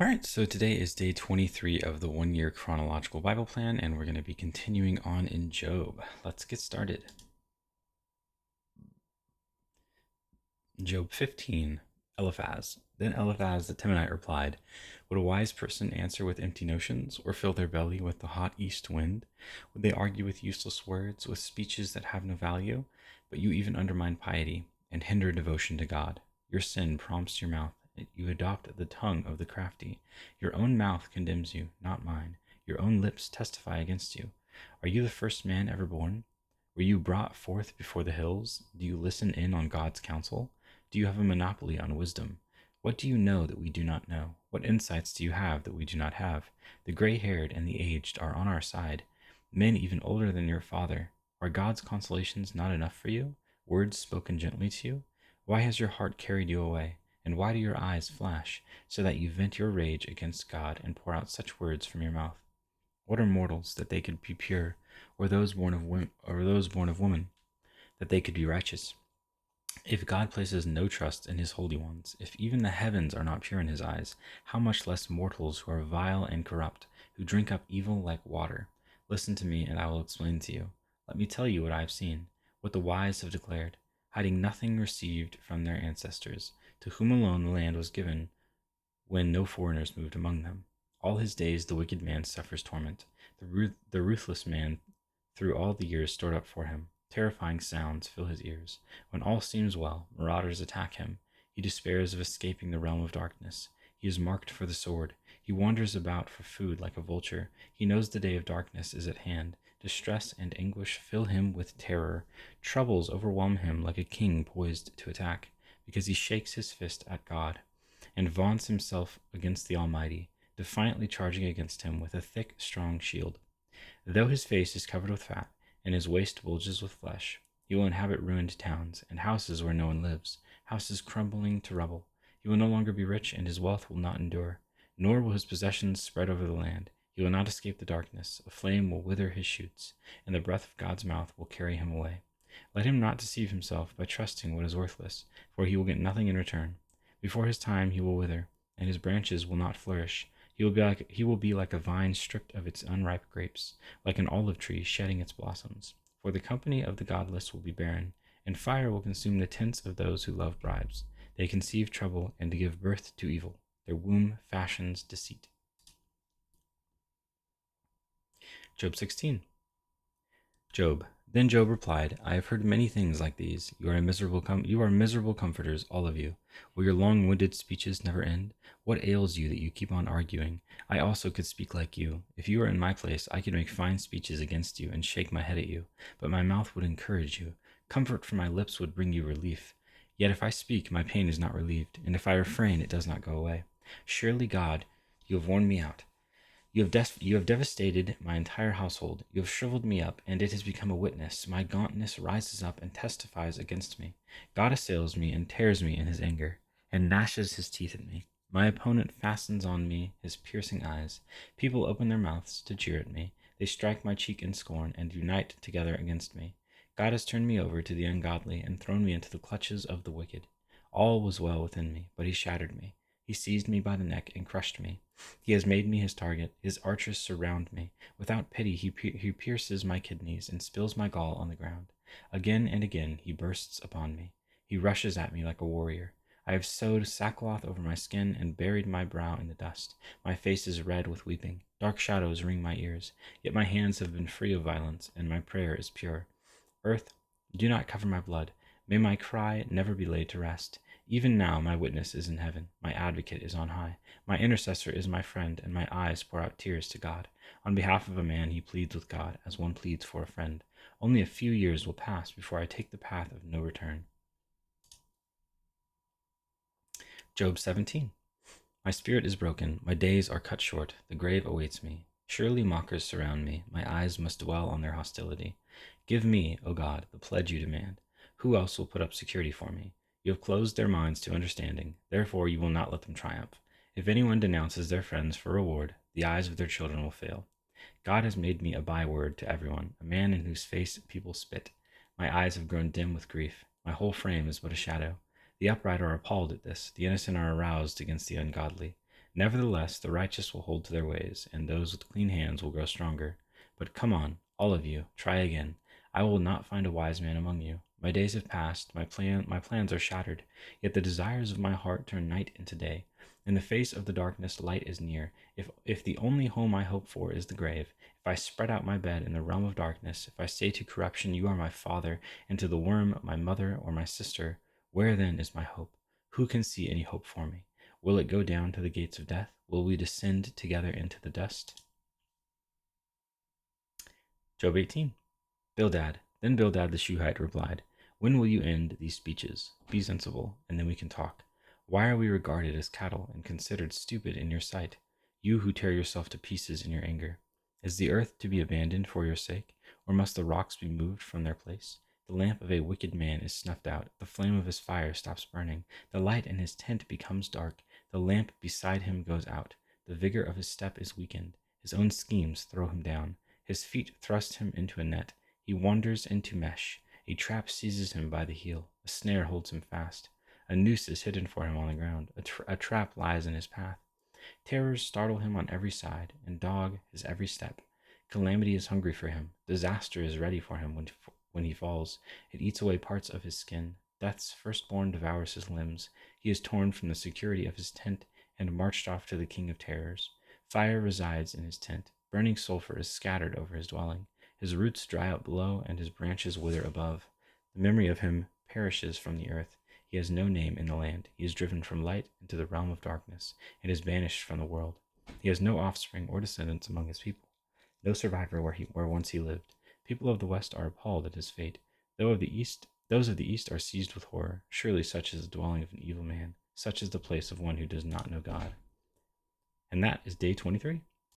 All right, so today is day 23 of the 1 year chronological Bible plan, and we're going to be continuing on in Job. Let's get started. Job 15, Eliphaz. Then Eliphaz the Temanite replied, "Would a wise person answer with empty notions, or fill their belly with the hot east wind? Would they argue with useless words, with speeches that have no value? But you even undermine piety and hinder devotion to God. Your sin prompts your mouth. You adopt the tongue of the crafty. Your own mouth condemns you, not mine. Your own lips testify against you. Are you the first man ever born? Were you brought forth before the hills? Do you listen in on God's counsel? Do you have a monopoly on wisdom? What do you know that we do not know? What insights do you have that we do not have? The gray-haired and the aged are on our side, men even older than your father. Are God's consolations not enough for you? Words spoken gently to you? Why has your heart carried you away? And why do your eyes flash, so that you vent your rage against God and pour out such words from your mouth? What are mortals that they could be pure, or those born of woman that they could be righteous? If God places no trust in his holy ones, if even the heavens are not pure in his eyes, how much less mortals who are vile and corrupt, who drink up evil like water? Listen to me, and I will explain to you. Let me tell you what I have seen, what the wise have declared, hiding nothing received from their ancestors, to whom alone the land was given when no foreigners moved among them. All his days the wicked man suffers torment. The ruthless man through all the years stored up for him. Terrifying sounds fill his ears. When all seems well, marauders attack him. He despairs of escaping the realm of darkness. He is marked for the sword. He wanders about for food like a vulture. He knows the day of darkness is at hand. Distress and anguish fill him with terror. Troubles overwhelm him like a king poised to attack, because he shakes his fist at God and vaunts himself against the Almighty, defiantly charging against him with a thick, strong shield. Though his face is covered with fat, and his waist bulges with flesh, he will inhabit ruined towns, and houses where no one lives, houses crumbling to rubble. He will no longer be rich, and his wealth will not endure, nor will his possessions spread over the land. He will not escape the darkness. A flame will wither his shoots, and the breath of God's mouth will carry him away. Let him not deceive himself by trusting what is worthless, for he will get nothing in return. Before his time he will wither, and his branches will not flourish. He will be like a vine stripped of its unripe grapes, like an olive tree shedding its blossoms. For the company of the godless will be barren, and fire will consume the tents of those who love bribes. They conceive trouble and give birth to evil. Their womb fashions deceit. Job 16. Job. Then Job replied, I have heard many things like these. You are miserable comforters, all of you. Will your long-winded speeches never end? What ails you that you keep on arguing? I also could speak like you. If you were in my place, I could make fine speeches against you and shake my head at you. But my mouth would encourage you. Comfort from my lips would bring you relief. Yet if I speak, my pain is not relieved, and if I refrain, it does not go away. Surely, God, you have worn me out. You have devastated my entire household. You have shriveled me up, and it has become a witness. My gauntness rises up and testifies against me. God assails me and tears me in his anger, and gnashes his teeth at me. My opponent fastens on me his piercing eyes. People open their mouths to jeer at me. They strike my cheek in scorn and unite together against me. God has turned me over to the ungodly and thrown me into the clutches of the wicked. All was well within me, but he shattered me. He seized me by the neck and crushed me. He has made me his target. His archers surround me. Without pity, he pierces my kidneys and spills my gall on the ground. Again and again, he bursts upon me. He rushes at me like a warrior. I have sewed sackcloth over my skin and buried my brow in the dust. My face is red with weeping. Dark shadows ring my ears. Yet my hands have been free of violence, and my prayer is pure. Earth, do not cover my blood. May my cry never be laid to rest. Even now my witness is in heaven, my advocate is on high, my intercessor is my friend, and my eyes pour out tears to God. On behalf of a man he pleads with God, as one pleads for a friend. Only a few years will pass before I take the path of no return. Job 17. My spirit is broken, my days are cut short, the grave awaits me. Surely mockers surround me, my eyes must dwell on their hostility. Give me, O God, the pledge you demand. Who else will put up security for me? You have closed their minds to understanding, therefore you will not let them triumph. If anyone denounces their friends for reward, the eyes of their children will fail. God has made me a byword to everyone, a man in whose face people spit. My eyes have grown dim with grief, my whole frame is but a shadow. The upright are appalled at this, the innocent are aroused against the ungodly. Nevertheless, the righteous will hold to their ways, and those with clean hands will grow stronger. But come on, all of you, try again. I will not find a wise man among you. My days have passed, my plans are shattered, yet the desires of my heart turn night into day. In the face of the darkness, light is near. If the only home I hope for is the grave, if I spread out my bed in the realm of darkness, if I say to corruption, you are my father, and to the worm, my mother or my sister, where then is my hope? Who can see any hope for me? Will it go down to the gates of death? Will we descend together into the dust? Job 18. Bildad. Then Bildad the Shuhite replied, when will you end these speeches? Be sensible, and then we can talk. Why are we regarded as cattle and considered stupid in your sight, you who tear yourself to pieces in your anger? Is the earth to be abandoned for your sake, or must the rocks be moved from their place? The lamp of a wicked man is snuffed out, the flame of his fire stops burning, the light in his tent becomes dark, the lamp beside him goes out, the vigor of his step is weakened, his own schemes throw him down, his feet thrust him into a net, he wanders into mesh, a trap seizes him by the heel, a snare holds him fast, a noose is hidden for him on the ground, a trap lies in his path. Terrors startle him on every side, and dog his every step. Calamity is hungry for him, disaster is ready for him when he falls, it eats away parts of his skin, death's firstborn devours his limbs, he is torn from the security of his tent, and marched off to the king of terrors. Fire resides in his tent, burning sulphur is scattered over his dwelling. His roots dry up below, and his branches wither above. The memory of him perishes from the earth. He has no name in the land. He is driven from light into the realm of darkness, and is banished from the world. He has no offspring or descendants among his people, no survivor where once he lived. People of the west are appalled at his fate. Those of the east are seized with horror. Surely such is the dwelling of an evil man. Such is the place of one who does not know God. And that is day 23.